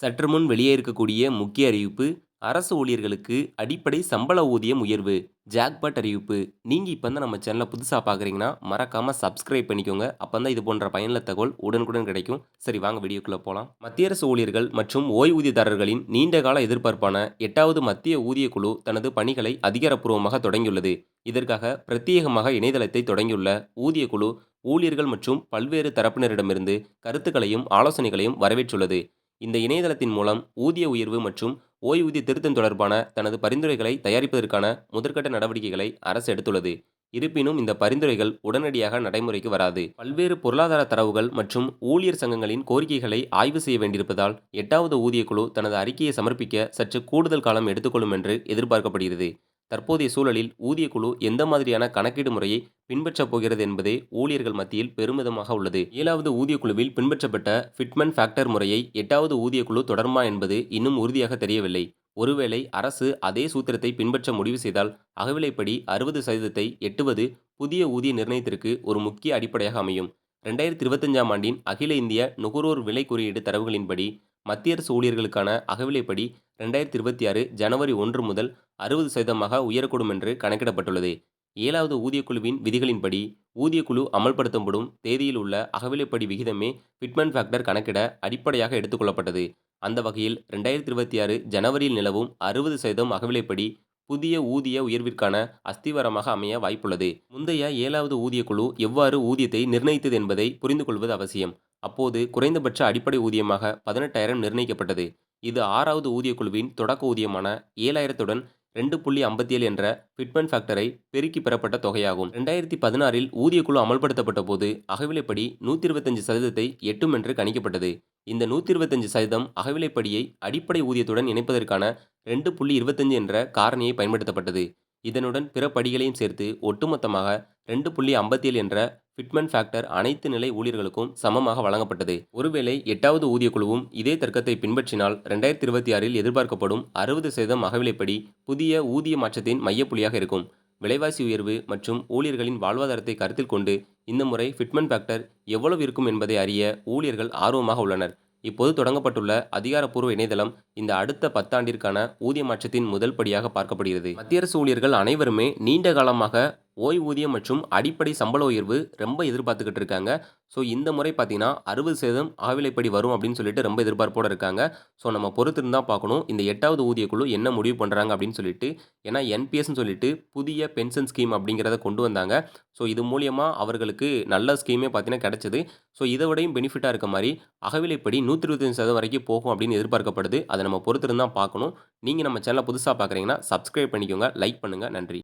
சற்று முன் வெளியே இருக்கக்கூடிய முக்கிய அறிவிப்பு. அரசு ஊழியர்களுக்கு அடிப்படை சம்பள ஊதியம் உயர்வு. ஜாக்பாட் அறிவிப்பு. நீங்க இப்ப தான் நம்ம சேனலை புதுசா பார்க்குறீங்கன்னா மறக்காம சப்ஸ்கிரைப் பண்ணிக்கோங்க. அப்பதான் இது போன்ற பயனுள்ள தகவல் உடனுக்குடன் கிடைக்கும். சரி, வாங்க வீடியோக்குள்ள போலாம். மத்திய அரசு ஊழியர்கள் மற்றும் ஓய்வூதியதாரர்களின் நீண்டகால எதிர்பார்ப்பான 8வது மத்திய ஊதிய குழு தனது பணிகளை அதிகாரப்பூர்வமாக தொடங்கியுள்ளது. இதற்காக பிரத்யேகமாக இணையதளத்தை தொடங்கியுள்ள ஊதிய குழு ஊழியர்கள் மற்றும் பல்வேறு தரப்பினரிடமிருந்து கருத்துக்களையும் ஆலோசனைகளையும் வரவேற்றுள்ளது. இந்த இணையதளத்தின் மூலம் ஊதிய உயர்வு மற்றும் ஓய்வூதிய திருத்தம் தொடர்பான தனது பரிந்துரைகளை தயாரிப்பதற்கான முதற்கட்ட நடவடிக்கைகளை அரசு எடுத்துள்ளது. இருப்பினும் இந்த பரிந்துரைகள் உடனடியாக நடைமுறைக்கு வராது. பல்வேறு பொருளாதார தரவுகள் மற்றும் ஊழியர் சங்கங்களின் கோரிக்கைகளை ஆய்வு செய்ய வேண்டியிருப்பதால் 8வது ஊதிய குழு தனது அறிக்கையை சமர்ப்பிக்க சற்று கூடுதல் காலம் எடுத்துக்கொள்ளும் என்று எதிர்பார்க்கப்படுகிறது. தற்போதைய சூழலில் ஊதிய குழு எந்த மாதிரியான கணக்கீடு முறையை பின்பற்றப் போகிறது என்பதே ஊழியர்கள் மத்தியில் பெருமிதமாக உள்ளது. 7வது ஊதிய குழுவில் பின்பற்றப்பட்ட ஃபிட்மென்ட் ஃபேக்டர் முறையை 8வது ஊதிய குழு தொடருமா என்பது இன்னும் உறுதியாக தெரியவில்லை. ஒருவேளை அரசு அதே சூத்திரத்தை பின்பற்ற முடிவு செய்தால் அகவிலைப்படி 60% எட்டுவது புதிய ஊதிய நிர்ணயத்திற்கு ஒரு முக்கிய அடிப்படையாக அமையும். 2025ஆம் ஆண்டின் அகில இந்திய நுகர்வோர் விலை குறியீடு தரவுகளின்படி மத்திய அரசு ஊழியர்களுக்கான அகவிலைப்படி 2026 ஜனவரி 1 முதல் 60% உயரக்கூடும் என்று கணக்கிடப்பட்டுள்ளது. 7வது ஊதியக்குழுவின் விதிகளின்படி ஊதியக்குழு அமல்படுத்தப்படும் தேதியில் உள்ள அகவிலைப்படி விகிதமே ஃபிட்மென்ட் ஃபேக்டர் கணக்கிட அடிப்படையாக எடுத்துக்கொள்ளப்பட்டது. அந்த வகையில் 2026 ஜனவரியில் நிலவும் 60% அகவிலைப்படி புதிய ஊதிய உயர்விற்கான அஸ்திவாரமாக அமைய வாய்ப்புள்ளது. முந்தைய 7வது ஊதியக்குழு எவ்வாறு ஊதியத்தை நிர்ணயித்தது என்பதை புரிந்து கொள்வது அவசியம். அப்போது குறைந்தபட்ச அடிப்படை ஊதியமாக 18,000 நிர்ணயிக்கப்பட்டது. இது 6வது ஊதியக்குழுவின் தொடக்க ஊதியமான 7,000துடன் 2.57 என்ற ஃபிட்மென்ட் ஃபேக்டரை பெருக்கி பெறப்பட்ட தொகையாகும். 2016இல் ஊதியக்குழு அமல்படுத்தப்பட்ட போது அகவிலைப்படி 125%ஐ எட்டும் என்று கணிக்கப்பட்டது. இந்த 125% அகவிலைப்படியை அடிப்படை ஊதியத்துடன் இணைப்பதற்கான 2.25 என்ற காரணியை பயன்படுத்தப்பட்டது. இதனுடன் பிற படிகளையும் சேர்த்து ஒட்டுமொத்தமாக 2.57 என்ற ஃபிட்மென்ட் ஃபேக்டர் அனைத்து நிலை ஊழியர்களுக்கும் சமமாக வழங்கப்பட்டது. ஒருவேளை 8வது ஊதியக்குழுவும் இதே தர்க்கத்தை பின்பற்றினால் 2026இல் எதிர்பார்க்கப்படும் 60% அகவிலைப்படி புதிய ஊதிய மாற்றத்தின் மையப்புள்ளியாக இருக்கும். விலைவாசி உயர்வு மற்றும் ஊழியர்களின் வாழ்வாதாரத்தை கருத்தில் கொண்டு இந்த முறை ஃபிட்மென்ட் ஃபேக்டர் எவ்வளவு இருக்கும் என்பதை அறிய ஊழியர்கள் ஆர்வமாக உள்ளனர். இப்போது தொடங்கப்பட்டுள்ள அதிகாரப்பூர்வ இணையதளம் இந்த அடுத்த 10 ஆண்டிற்கான ஊதிய மாற்றத்தின் முதல் படியாக பார்க்கப்படுகிறது. மத்திய அரசு ஊழியர்கள் அனைவருமே நீண்ட காலமாக ஓய்வூதியம் மற்றும் அடிப்படை சம்பள உயர்வு ரொம்ப எதிர்பார்த்துக்கிட்டு இருக்காங்க. ஸோ இந்த முறை பார்த்தீங்கன்னா 60% அகவிலைப்படி வரும் அப்படின்னு சொல்லிட்டு ரொம்ப எதிர்பார்ப்போடு இருக்காங்க. ஸோ நம்ம பொறுத்திருந்து தான் பார்க்கணும் இந்த 8வது ஊதியக்குழு என்ன முடிவு பண்ணுறாங்க அப்படின்னு சொல்லிட்டு. ஏன்னா என்பிஎஸ்ன்னு சொல்லிட்டு புதிய பென்ஷன் ஸ்கீம் அப்படிங்கிறத கொண்டு வந்தாங்க. ஸோ இது மூலியமாக அவர்களுக்கு நல்ல ஸ்கீமே பார்த்தீங்கன்னா கிடைச்சது. ஸோ இதை விடையும் பெனிஃபிட்டாக இருக்க மாதிரி அகவிலைப்படி 125% வரைக்கும் போகும் அப்படின்னு எதிர்பார்க்கப்படுது. அதை நம்ம பொறுத்திருந்து தான் பார்க்கணும். நீங்கள் நம்ம சேனலை புதுசாக பார்க்குறீங்கன்னா சப்ஸ்கிரைப் பண்ணிக்கோங்க, லைக் பண்ணுங்கள். நன்றி.